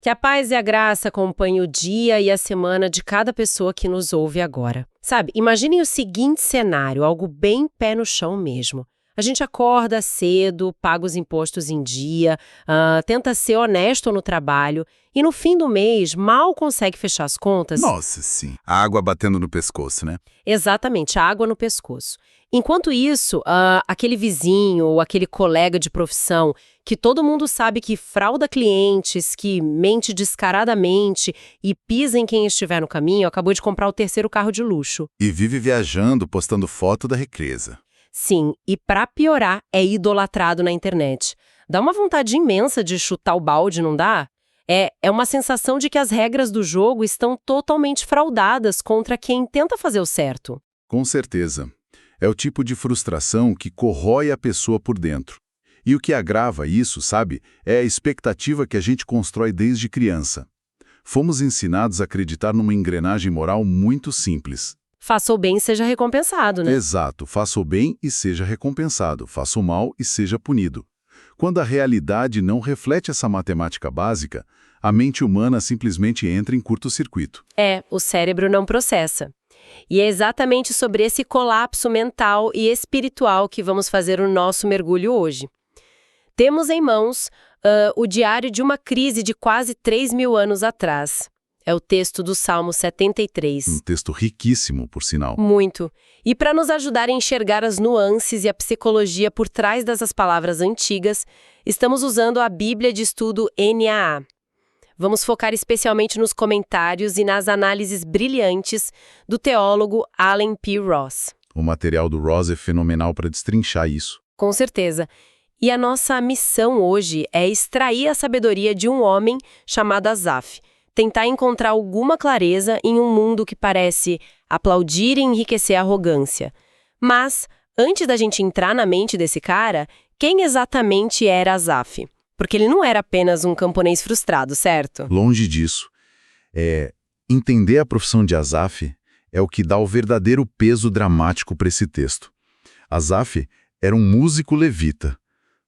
Que a paz e a graça acompanhem o dia e a semana de cada pessoa que nos ouve agora. Sabe, imaginem o seguinte cenário, algo bem pé no chão mesmo. A gente acorda cedo, paga os impostos em dia, tenta ser honesto no trabalho e no fim do mês mal consegue fechar as contas. Nossa, sim. A água batendo no pescoço, né? Exatamente, a água no pescoço. Enquanto isso, aquele vizinho ou aquele colega de profissão que todo mundo sabe que frauda clientes, que mente descaradamente e pisa em quem estiver no caminho, acabou de comprar o terceiro carro de luxo. E vive viajando, postando foto da represa. Sim, e pra piorar, é idolatrado na internet. Dá uma vontade imensa de chutar o balde, não dá? É uma sensação de que as regras do jogo estão totalmente fraudadas contra quem tenta fazer o certo. Com certeza. É o tipo de frustração que corrói a pessoa por dentro. E o que agrava isso, sabe, é a expectativa que a gente constrói desde criança. Fomos ensinados a acreditar numa engrenagem moral muito simples. Faça o bem e seja recompensado, né? Exato, faça o bem e seja recompensado, faça o mal e seja punido. Quando a realidade não reflete essa matemática básica, a mente humana simplesmente entra em curto-circuito. O cérebro não processa. E é exatamente sobre esse colapso mental e espiritual que vamos fazer o nosso mergulho hoje. Temos em mãos o diário de uma crise de quase 3.000 anos atrás. É o texto do Salmo 73. Um texto riquíssimo, por sinal. Muito. E para nos ajudar a enxergar as nuances e a psicologia por trás dessas palavras antigas, estamos usando a Bíblia de Estudo NAA. Vamos focar especialmente nos comentários e nas análises brilhantes do teólogo Allen P. Ross. O material do Ross é fenomenal para destrinchar isso. Com certeza. E a nossa missão hoje é extrair a sabedoria de um homem chamado Asaf, tentar encontrar alguma clareza em um mundo que parece aplaudir e enriquecer a arrogância. Mas, antes da gente entrar na mente desse cara, quem exatamente era Asaf? Porque ele não era apenas um camponês frustrado, certo? Longe disso. Entender a profissão de Asaf é o que dá o verdadeiro peso dramático para esse texto. Asaf era um músico levita.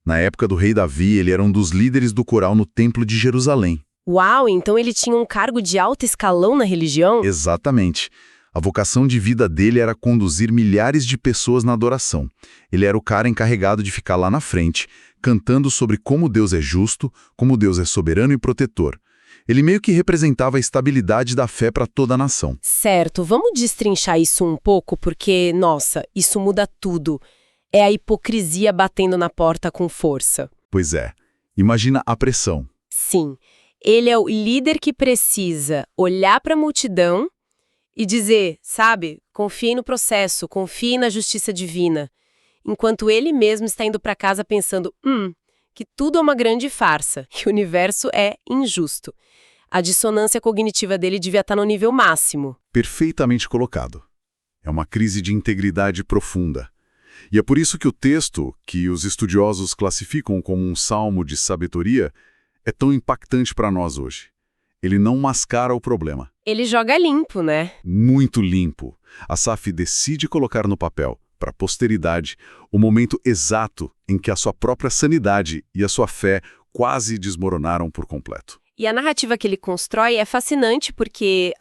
Na época do rei Davi, ele era um dos líderes do coral no Templo de Jerusalém. Uau, então ele tinha um cargo de alto escalão na religião? Exatamente. A vocação de vida dele era conduzir milhares de pessoas na adoração. Ele era o cara encarregado de ficar lá na frente, cantando sobre como Deus é justo, como Deus é soberano e protetor. Ele meio que representava a estabilidade da fé para toda a nação. Certo, vamos destrinchar isso um pouco, porque, nossa, isso muda tudo. É a hipocrisia batendo na porta com força. Pois é. Imagina a pressão. Sim. Ele é o líder que precisa olhar para a multidão e dizer, sabe, confie no processo, confie na justiça divina. Enquanto ele mesmo está indo para casa pensando, que tudo é uma grande farsa, que o universo é injusto. A dissonância cognitiva dele devia estar no nível máximo. Perfeitamente colocado. É uma crise de integridade profunda. E é por isso que o texto, que os estudiosos classificam como um salmo de sabedoria, é tão impactante para nós hoje. Ele não mascara o problema. Ele joga limpo, né? Muito limpo. Asaf decide colocar no papel, para a posteridade, o momento exato em que a sua própria sanidade e a sua fé quase desmoronaram por completo. E a narrativa que ele constrói é fascinante porque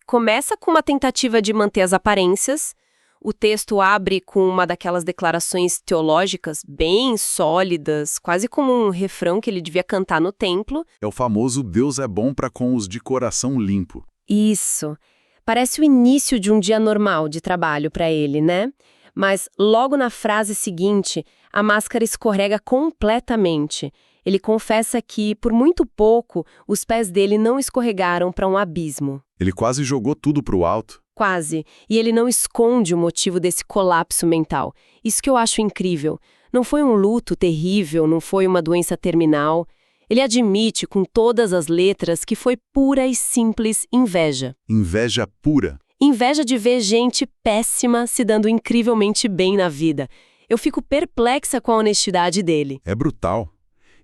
começa com uma tentativa de manter as aparências. O texto abre com uma daquelas declarações teológicas bem sólidas, quase como um refrão que ele devia cantar no templo. É o famoso Deus é bom para com os de coração limpo. Isso. Parece o início de um dia normal de trabalho para ele, né? Mas logo na frase seguinte, a máscara escorrega completamente. Ele confessa que, por muito pouco, os pés dele não escorregaram para um abismo. Ele quase jogou tudo para o alto. Quase. E ele não esconde o motivo desse colapso mental. Isso que eu acho incrível. Não foi um luto terrível, não foi uma doença terminal. Ele admite com todas as letras que foi pura e simples inveja. Inveja pura. Inveja de ver gente péssima se dando incrivelmente bem na vida. Eu fico perplexa com a honestidade dele. É brutal.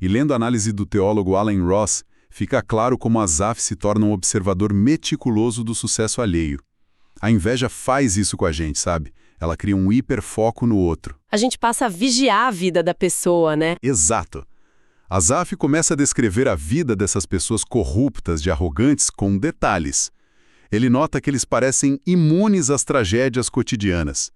E lendo a análise do teólogo Allen Ross, fica claro como Asaf se torna um observador meticuloso do sucesso alheio. A inveja faz isso com a gente, sabe? Ela cria um hiperfoco no outro. A gente passa a vigiar a vida da pessoa, né? Exato. Asaf começa a descrever a vida dessas pessoas corruptas e arrogantes com detalhes. Ele nota que eles parecem imunes às tragédias cotidianas.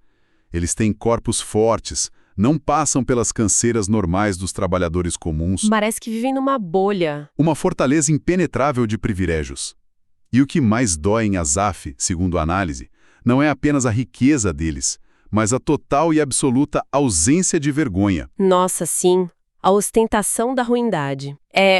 Eles têm corpos fortes, não passam pelas canseiras normais dos trabalhadores comuns. Parece que vivem numa bolha. Uma fortaleza impenetrável de privilégios. E o que mais dói em Asaf, segundo a análise, não é apenas a riqueza deles, mas a total e absoluta ausência de vergonha. Nossa, sim. A ostentação da ruindade.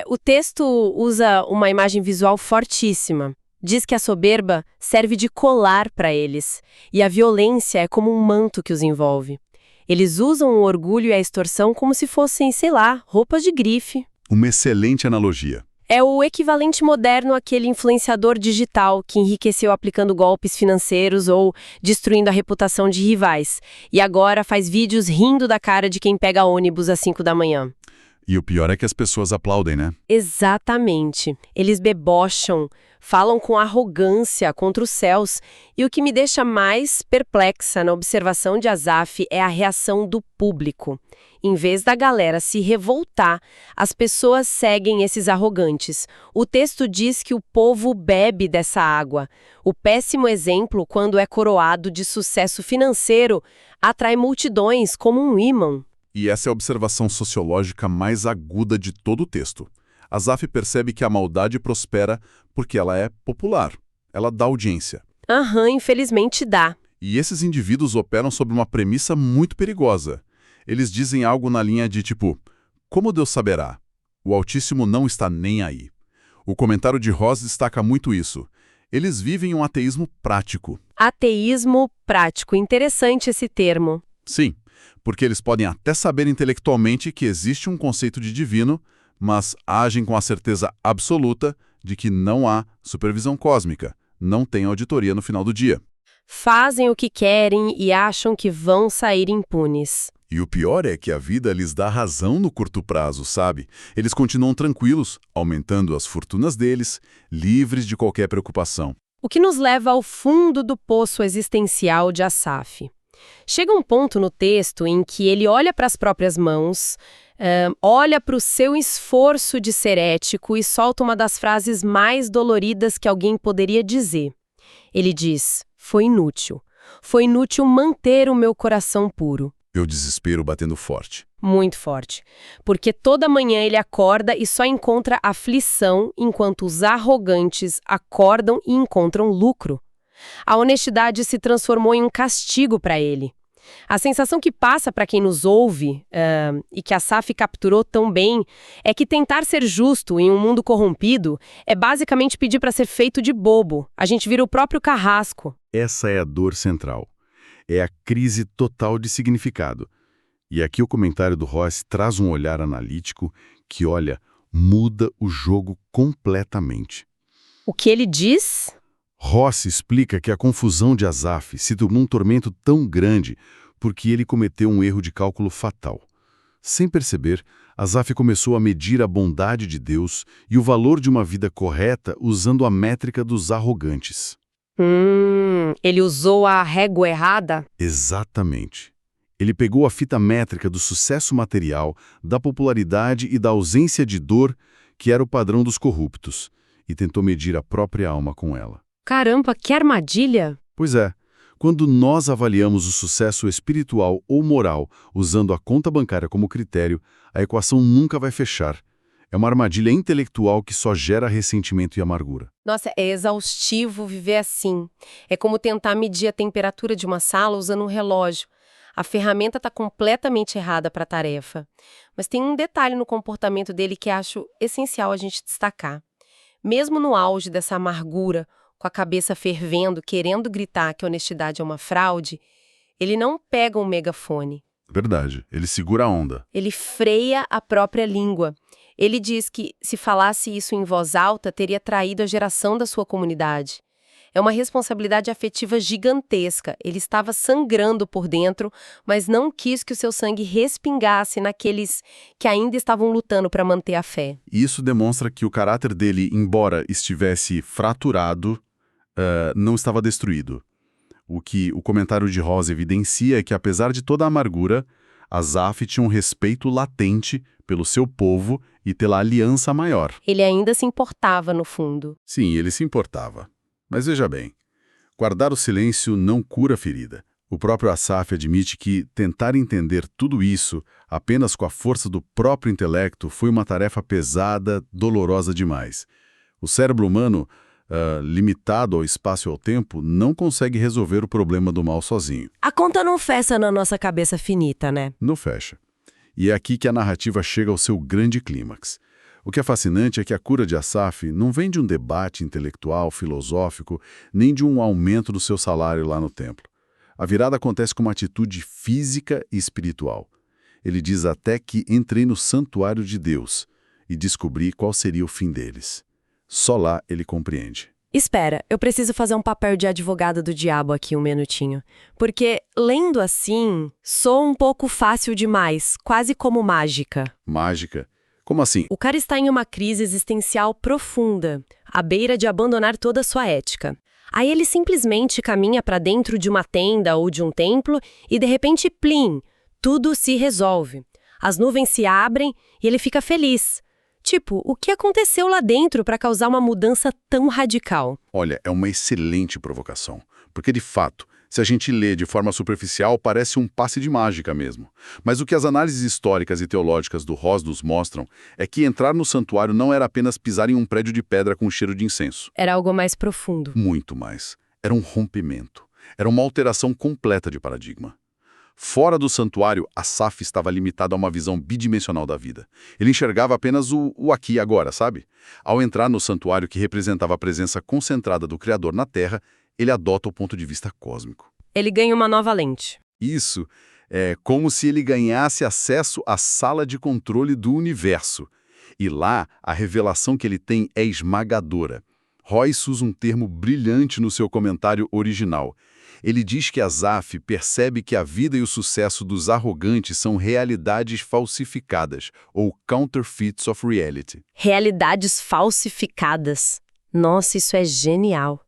O texto usa uma imagem visual fortíssima. Diz que a soberba serve de colar para eles, e a violência é como um manto que os envolve. Eles usam o orgulho e a extorsão como se fossem, sei lá, roupas de grife. Uma excelente analogia. É o equivalente moderno àquele influenciador digital que enriqueceu aplicando golpes financeiros ou destruindo a reputação de rivais, e agora faz vídeos rindo da cara de quem pega ônibus às 5 da manhã. E o pior é que as pessoas aplaudem, né? Exatamente. Eles debocham, falam com arrogância contra os céus. E o que me deixa mais perplexa na observação de Asaf é a reação do público. Em vez da galera se revoltar, as pessoas seguem esses arrogantes. O texto diz que o povo bebe dessa água. O péssimo exemplo, quando é coroado de sucesso financeiro, atrai multidões como um ímã. E essa é a observação sociológica mais aguda de todo o texto. Asaf percebe que a maldade prospera porque ela é popular. Ela dá audiência. Infelizmente dá. E esses indivíduos operam sob uma premissa muito perigosa. Eles dizem algo na linha de tipo, como Deus saberá? O Altíssimo não está nem aí. O comentário de Ross destaca muito isso. Eles vivem um ateísmo prático. Ateísmo prático. Interessante esse termo. Sim, porque eles podem até saber intelectualmente que existe um conceito de divino, mas agem com a certeza absoluta de que não há supervisão cósmica, não tem auditoria no final do dia. Fazem o que querem e acham que vão sair impunes. E o pior é que a vida lhes dá razão no curto prazo, sabe? Eles continuam tranquilos, aumentando as fortunas deles, livres de qualquer preocupação. O que nos leva ao fundo do poço existencial de Asaf. Chega um ponto no texto em que ele olha para as próprias mãos, olha para o seu esforço de ser ético e solta uma das frases mais doloridas que alguém poderia dizer. Ele diz, foi inútil manter o meu coração puro. E o desespero batendo forte. Muito forte. Porque toda manhã ele acorda e só encontra aflição, enquanto os arrogantes acordam e encontram lucro. A honestidade se transformou em um castigo para ele. A sensação que passa para quem nos ouve, e que Asaf capturou tão bem, é que tentar ser justo em um mundo corrompido é basicamente pedir para ser feito de bobo. A gente vira o próprio carrasco. Essa é a dor central. É a crise total de significado. E aqui o comentário do Ross traz um olhar analítico que, olha, muda o jogo completamente. O que ele diz? Ross explica que a confusão de Asaf se tornou um tormento tão grande porque ele cometeu um erro de cálculo fatal. Sem perceber, Asaf começou a medir a bondade de Deus e o valor de uma vida correta usando a métrica dos arrogantes. Ele usou a régua errada? Exatamente. Ele pegou a fita métrica do sucesso material, da popularidade e da ausência de dor, que era o padrão dos corruptos, e tentou medir a própria alma com ela. Caramba, que armadilha! Pois é, quando nós avaliamos o sucesso espiritual ou moral usando a conta bancária como critério, a equação nunca vai fechar. É uma armadilha intelectual que só gera ressentimento e amargura. Nossa, é exaustivo viver assim. É como tentar medir a temperatura de uma sala usando um relógio. A ferramenta está completamente errada para a tarefa. Mas tem um detalhe no comportamento dele que acho essencial a gente destacar. Mesmo no auge dessa amargura, com a cabeça fervendo, querendo gritar que a honestidade é uma fraude, ele não pega um megafone. Verdade, ele segura a onda. Ele freia a própria língua. Ele diz que, se falasse isso em voz alta, teria traído a geração da sua comunidade. É uma responsabilidade afetiva gigantesca. Ele estava sangrando por dentro, mas não quis que o seu sangue respingasse naqueles que ainda estavam lutando para manter a fé. Isso demonstra que o caráter dele, embora estivesse fraturado, não estava destruído. O que o comentário de Ross evidencia é que, apesar de toda a amargura, Asaf tinha um respeito latente pelo seu povo e pela aliança maior. Ele ainda se importava, no fundo. Sim, ele se importava. Mas veja bem, guardar o silêncio não cura a ferida. O próprio Asaf admite que tentar entender tudo isso apenas com a força do próprio intelecto foi uma tarefa pesada, dolorosa demais. O cérebro humano, limitado ao espaço e ao tempo, não consegue resolver o problema do mal sozinho. A conta não fecha na nossa cabeça finita, né? Não fecha. E é aqui que a narrativa chega ao seu grande clímax. O que é fascinante é que a cura de Asaf não vem de um debate intelectual, filosófico, nem de um aumento do seu salário lá no templo. A virada acontece com uma atitude física e espiritual. Ele diz até que entrei no santuário de Deus e descobri qual seria o fim deles. Só lá ele compreende. Espera, eu preciso fazer um papel de advogada do diabo aqui um minutinho. Porque, lendo assim, soa um pouco fácil demais, quase como mágica. Mágica? Como assim? O cara está em uma crise existencial profunda, à beira de abandonar toda a sua ética. Aí ele simplesmente caminha para dentro de uma tenda ou de um templo e, de repente, plim, tudo se resolve. As nuvens se abrem e ele fica feliz. Tipo, o que aconteceu lá dentro para causar uma mudança tão radical? Olha, é uma excelente provocação. Porque, de fato, se a gente lê de forma superficial, parece um passe de mágica mesmo. Mas o que as análises históricas e teológicas do Ros nos mostram é que entrar no santuário não era apenas pisar em um prédio de pedra com cheiro de incenso. Era algo mais profundo. Muito mais. Era um rompimento. Era uma alteração completa de paradigma. Fora do santuário, Asaf estava limitado a uma visão bidimensional da vida. Ele enxergava apenas o aqui e agora, sabe? Ao entrar no santuário que representava a presença concentrada do Criador na Terra, ele adota o ponto de vista cósmico. Ele ganha uma nova lente. Isso é como se ele ganhasse acesso à sala de controle do universo. E lá, a revelação que ele tem é esmagadora. Royce usa um termo brilhante no seu comentário original. Ele diz que Asaf percebe que a vida e o sucesso dos arrogantes são realidades falsificadas, ou counterfeits of reality. Realidades falsificadas. Nossa, isso é genial.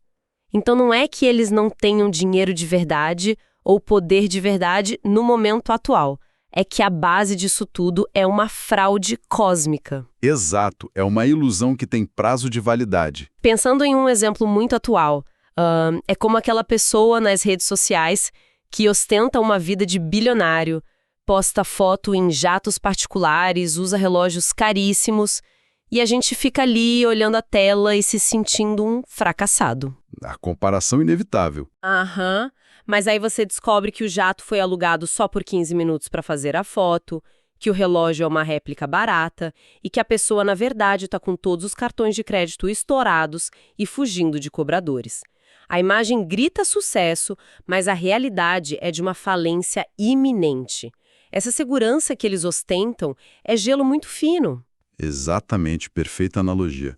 Então não é que eles não tenham dinheiro de verdade ou poder de verdade no momento atual. É que a base disso tudo é uma fraude cósmica. Exato, é uma ilusão que tem prazo de validade. Pensando em um exemplo muito atual, é como aquela pessoa nas redes sociais que ostenta uma vida de bilionário, posta foto em jatos particulares, usa relógios caríssimos, e a gente fica ali olhando a tela e se sentindo um fracassado. A comparação inevitável. Aham, mas aí você descobre que o jato foi alugado só por 15 minutos para fazer a foto, que o relógio é uma réplica barata e que a pessoa, na verdade, está com todos os cartões de crédito estourados e fugindo de cobradores. A imagem grita sucesso, mas a realidade é de uma falência iminente. Essa segurança que eles ostentam é gelo muito fino. Exatamente, perfeita analogia.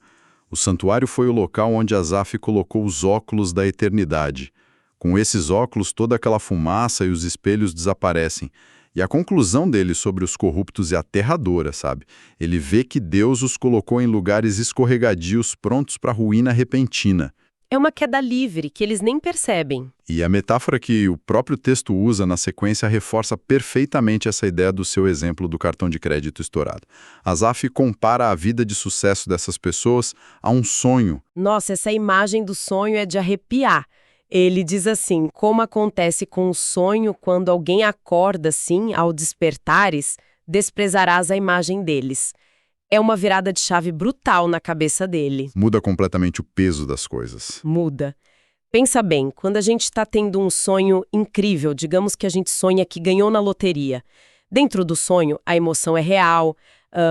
O santuário foi o local onde Asaf colocou os óculos da eternidade. Com esses óculos, toda aquela fumaça e os espelhos desaparecem. E a conclusão dele sobre os corruptos é aterradora, sabe? Ele vê que Deus os colocou em lugares escorregadios prontos para ruína repentina. É uma queda livre que eles nem percebem. E a metáfora que o próprio texto usa na sequência reforça perfeitamente essa ideia do seu exemplo do cartão de crédito estourado. Asaf compara a vida de sucesso dessas pessoas a um sonho. Nossa, essa imagem do sonho é de arrepiar. Ele diz assim, como acontece com o sonho quando alguém acorda assim, ao despertares, desprezarás a imagem deles. É uma virada de chave brutal na cabeça dele. Muda completamente o peso das coisas. Muda. Pensa bem, quando a gente está tendo um sonho incrível, digamos que a gente sonha que ganhou na loteria. Dentro do sonho, a emoção é real,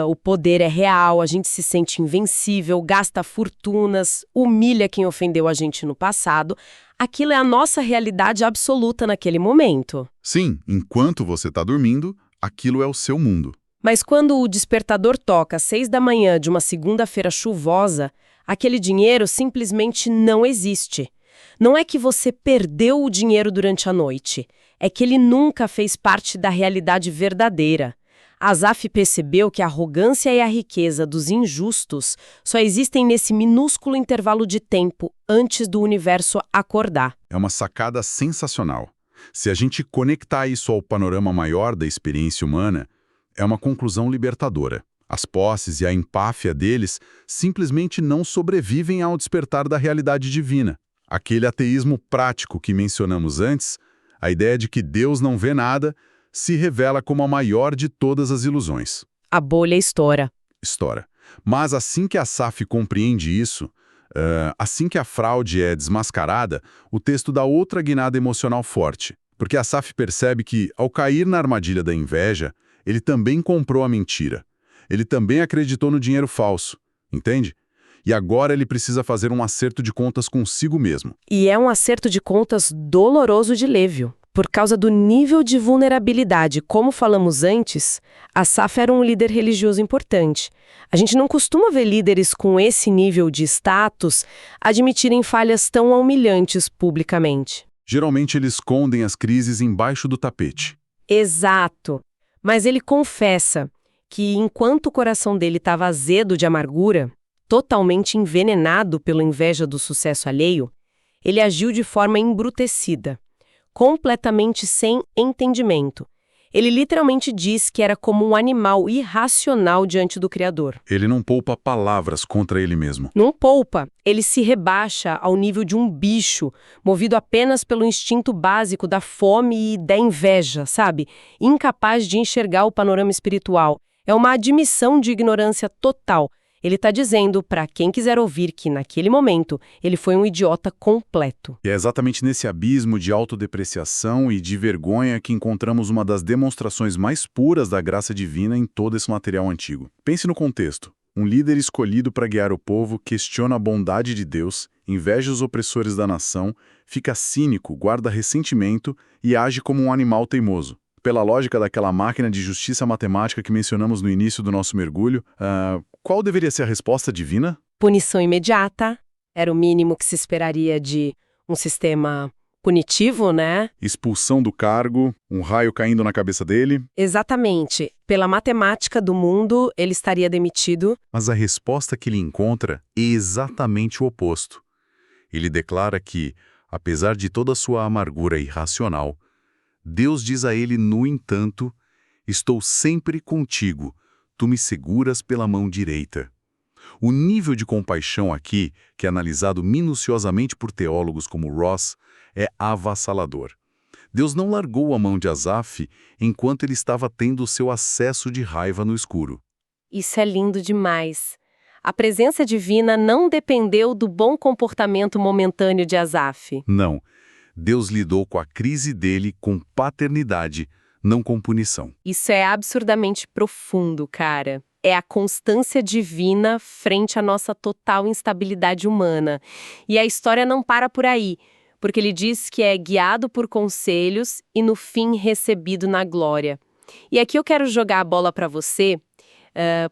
o poder é real, a gente se sente invencível, gasta fortunas, humilha quem ofendeu a gente no passado. Aquilo é a nossa realidade absoluta naquele momento. Sim, enquanto você está dormindo, aquilo é o seu mundo. Mas quando o despertador toca às 6 da manhã de uma segunda-feira chuvosa, aquele dinheiro simplesmente não existe. Não é que você perdeu o dinheiro durante a noite, é que ele nunca fez parte da realidade verdadeira. Asaf percebeu que a arrogância e a riqueza dos injustos só existem nesse minúsculo intervalo de tempo antes do universo acordar. É uma sacada sensacional. Se a gente conectar isso ao panorama maior da experiência humana, É uma conclusão libertadora. As posses e a empáfia deles simplesmente não sobrevivem ao despertar da realidade divina. Aquele ateísmo prático que mencionamos antes, a ideia de que Deus não vê nada, se revela como a maior de todas as ilusões. A bolha estoura. Estoura. Mas assim que a Asaf compreende isso, assim que a fraude é desmascarada, o texto dá outra guinada emocional forte. Porque Asaf percebe que, ao cair na armadilha da inveja, ele também comprou a mentira. Ele também acreditou no dinheiro falso, entende? E agora ele precisa fazer um acerto de contas consigo mesmo. E é um acerto de contas doloroso de Lévio. Por causa do nível de vulnerabilidade, como falamos antes, Asaf era um líder religioso importante. A gente não costuma ver líderes com esse nível de status admitirem falhas tão humilhantes publicamente. Geralmente eles escondem as crises embaixo do tapete. Exato. Mas ele confessa que enquanto o coração dele estava azedo de amargura, totalmente envenenado pela inveja do sucesso alheio, ele agiu de forma embrutecida, completamente sem entendimento. Ele literalmente diz que era como um animal irracional diante do Criador. Ele não poupa palavras contra ele mesmo. Não poupa, ele se rebaixa ao nível de um bicho, movido apenas pelo instinto básico da fome e da inveja, sabe? Incapaz de enxergar o panorama espiritual. É uma admissão de ignorância total. Ele está dizendo, para quem quiser ouvir, que naquele momento ele foi um idiota completo. E é exatamente nesse abismo de autodepreciação e de vergonha que encontramos uma das demonstrações mais puras da graça divina em todo esse material antigo. Pense no contexto. Um líder escolhido para guiar o povo questiona a bondade de Deus, inveja os opressores da nação, fica cínico, guarda ressentimento e age como um animal teimoso. Pela lógica daquela máquina de justiça matemática que mencionamos no início do nosso mergulho, qual deveria ser a resposta divina? Punição imediata. Era o mínimo que se esperaria de um sistema punitivo, né? Expulsão do cargo, um raio caindo na cabeça dele. Exatamente. Pela matemática do mundo, ele estaria demitido. Mas a resposta que ele encontra é exatamente o oposto. Ele declara que, apesar de toda a sua amargura irracional, Deus diz a ele, no entanto, estou sempre contigo, tu me seguras pela mão direita. O nível de compaixão aqui, que é analisado minuciosamente por teólogos como Ross, é avassalador. Deus não largou a mão de Asaf enquanto ele estava tendo seu acesso de raiva no escuro. Isso é lindo demais. A presença divina não dependeu do bom comportamento momentâneo de Asaf. Não. Deus lidou com a crise dele com paternidade, não com punição. Isso é absurdamente profundo, cara. É a constância divina frente à nossa total instabilidade humana. E a história não para por aí, porque ele diz que é guiado por conselhos e no fim recebido na glória. E aqui eu quero jogar a bola para você,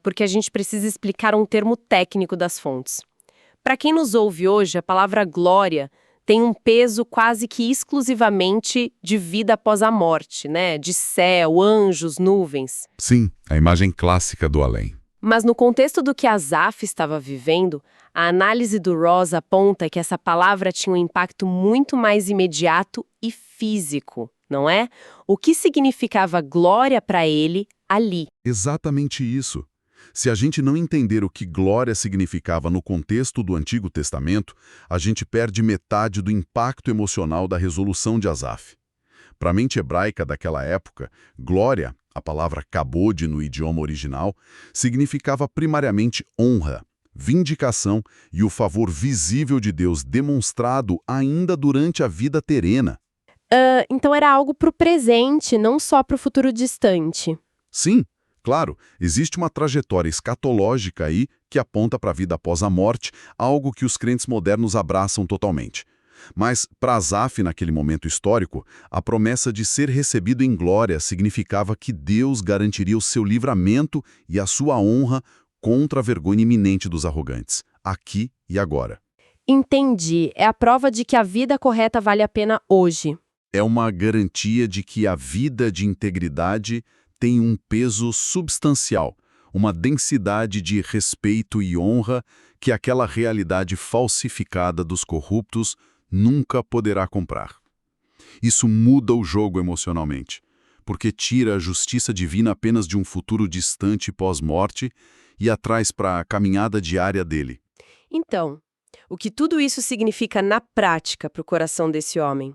porque a gente precisa explicar um termo técnico das fontes. Para quem nos ouve hoje, a palavra glória tem um peso quase que exclusivamente de vida após a morte, né? De céu, anjos, nuvens. Sim, a imagem clássica do além. Mas no contexto do que Asaf estava vivendo, a análise do Ross aponta que essa palavra tinha um impacto muito mais imediato e físico, não é? O que significava glória para ele ali. Exatamente isso. Se a gente não entender o que glória significava no contexto do Antigo Testamento, a gente perde metade do impacto emocional da resolução de Asaf. Para a mente hebraica daquela época, glória, a palavra kabod no idioma original, significava primariamente honra, vindicação e o favor visível de Deus demonstrado ainda durante a vida terrena. Então era algo para o presente, não só para o futuro distante. Sim. Claro, existe uma trajetória escatológica aí que aponta para a vida após a morte, algo que os crentes modernos abraçam totalmente. Mas, para Asaf, naquele momento histórico, a promessa de ser recebido em glória significava que Deus garantiria o seu livramento e a sua honra contra a vergonha iminente dos arrogantes, aqui e agora. Entendi. É a prova de que a vida correta vale a pena hoje. É uma garantia de que a vida de integridade tem um peso substancial, uma densidade de respeito e honra que aquela realidade falsificada dos corruptos nunca poderá comprar. Isso muda o jogo emocionalmente, porque tira a justiça divina apenas de um futuro distante pós-morte e a traz para a caminhada diária dele. Então, o que tudo isso significa na prática para o coração desse homem?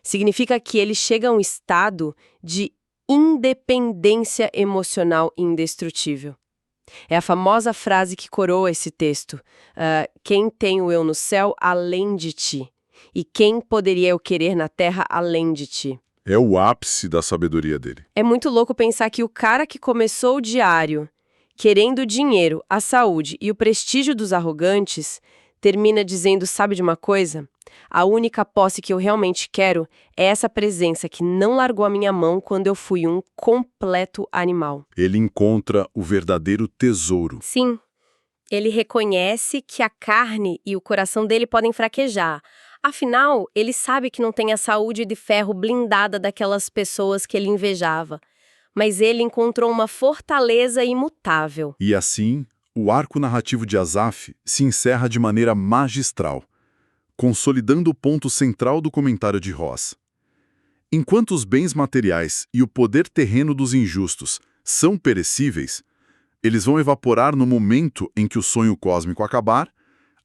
Significa que ele chega a um estado de independência emocional indestrutível. É a famosa frase que coroa esse texto. Quem tenho eu no céu além de ti? E quem poderia eu querer na terra além de ti? É o ápice da sabedoria dele. É muito louco pensar que o cara que começou o diário querendo o dinheiro, a saúde e o prestígio dos arrogantes, termina dizendo, sabe de uma coisa? A única posse que eu realmente quero é essa presença que não largou a minha mão quando eu fui um completo animal. Ele encontra o verdadeiro tesouro. Sim, ele reconhece que a carne e o coração dele podem fraquejar. Afinal, ele sabe que não tem a saúde de ferro blindada daquelas pessoas que ele invejava. Mas ele encontrou uma fortaleza imutável. E assim, o arco narrativo de Asaf se encerra de maneira magistral, consolidando o ponto central do comentário de Ross. Enquanto os bens materiais e o poder terreno dos injustos são perecíveis, eles vão evaporar no momento em que o sonho cósmico acabar,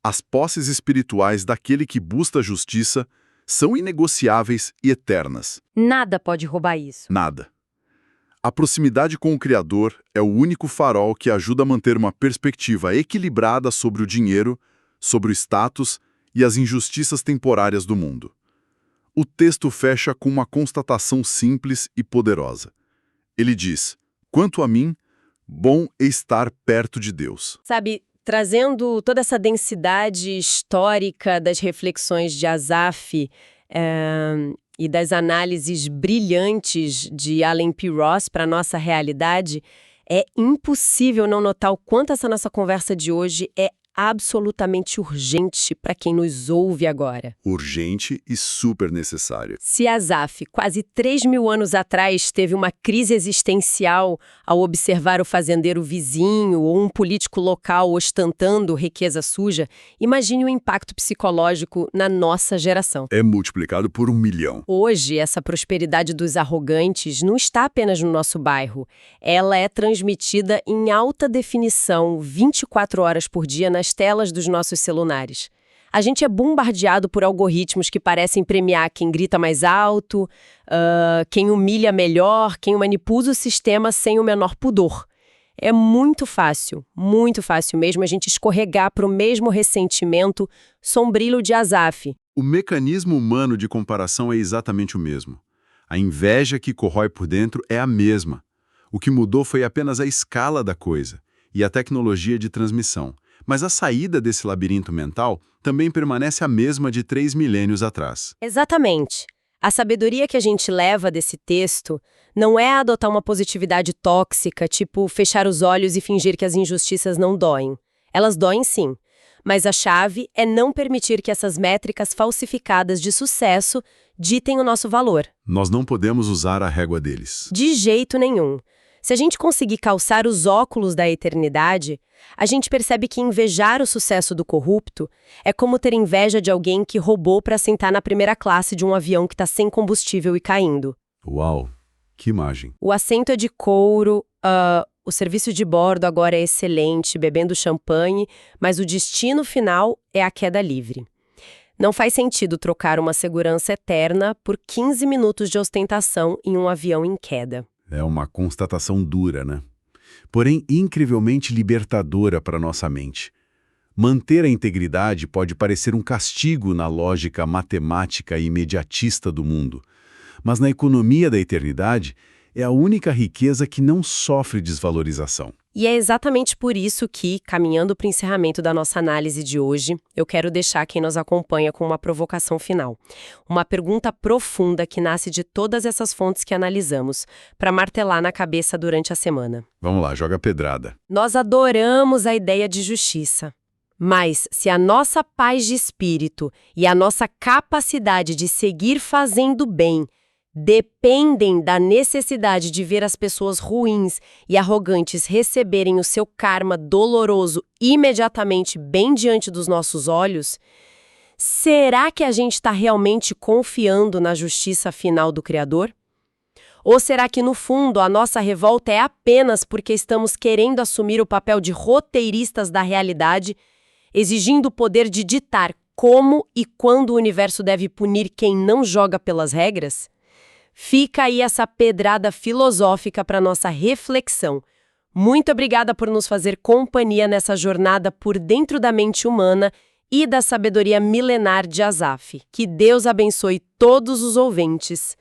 as posses espirituais daquele que busca a justiça são inegociáveis e eternas. Nada pode roubar isso. Nada. A proximidade com o Criador é o único farol que ajuda a manter uma perspectiva equilibrada sobre o dinheiro, sobre o status e as injustiças temporárias do mundo. O texto fecha com uma constatação simples e poderosa. Ele diz, quanto a mim, bom é estar perto de Deus. Sabe, trazendo toda essa densidade histórica das reflexões de Asaf, e das análises brilhantes de Allen P. Ross para a nossa realidade, é impossível não notar o quanto essa nossa conversa de hoje é absolutamente urgente para quem nos ouve agora. Urgente e super necessário. Se Asaf, quase 3.000 anos atrás, teve uma crise existencial ao observar o fazendeiro vizinho ou um político local ostentando riqueza suja, imagine o impacto psicológico na nossa geração. É multiplicado por 1 milhão. Hoje, essa prosperidade dos arrogantes não está apenas no nosso bairro. Ela é transmitida em alta definição, 24 horas por dia, nas telas dos nossos celulares. A gente é bombardeado por algoritmos que parecem premiar quem grita mais alto, quem humilha melhor, quem manipula o sistema sem o menor pudor. É muito fácil mesmo a gente escorregar para o mesmo ressentimento sombrio de Asaf. O mecanismo humano de comparação é exatamente o mesmo. A inveja que corrói por dentro é a mesma. O que mudou foi apenas a escala da coisa e a tecnologia de transmissão. Mas a saída desse labirinto mental também permanece a mesma de 3 milênios atrás. Exatamente. A sabedoria que a gente leva desse texto não é adotar uma positividade tóxica, tipo fechar os olhos e fingir que as injustiças não doem. Elas doem sim, mas a chave é não permitir que essas métricas falsificadas de sucesso ditem o nosso valor. Nós não podemos usar a régua deles. De jeito nenhum. Se a gente conseguir calçar os óculos da eternidade, a gente percebe que invejar o sucesso do corrupto é como ter inveja de alguém que roubou para sentar na primeira classe de um avião que está sem combustível e caindo. Uau, que imagem. O assento é de couro, o serviço de bordo agora é excelente, bebendo champanhe, mas o destino final é a queda livre. Não faz sentido trocar uma segurança eterna por 15 minutos de ostentação em um avião em queda. É uma constatação dura, né? Porém, incrivelmente libertadora para nossa mente. Manter a integridade pode parecer um castigo na lógica matemática e imediatista do mundo, mas na economia da eternidade é a única riqueza que não sofre desvalorização. E é exatamente por isso que, caminhando para o encerramento da nossa análise de hoje, eu quero deixar quem nos acompanha com uma provocação final. Uma pergunta profunda que nasce de todas essas fontes que analisamos, para martelar na cabeça durante a semana. Vamos lá, joga a pedrada. Nós adoramos a ideia de justiça. Mas, se a nossa paz de espírito e a nossa capacidade de seguir fazendo bem dependem da necessidade de ver as pessoas ruins e arrogantes receberem o seu karma doloroso imediatamente bem diante dos nossos olhos, será que a gente está realmente confiando na justiça final do Criador? Ou será que, no fundo, a nossa revolta é apenas porque estamos querendo assumir o papel de roteiristas da realidade, exigindo o poder de ditar como e quando o universo deve punir quem não joga pelas regras? Fica aí essa pedrada filosófica para nossa reflexão. Muito obrigada por nos fazer companhia nessa jornada por dentro da mente humana e da sabedoria milenar de Asaf. Que Deus abençoe todos os ouvintes.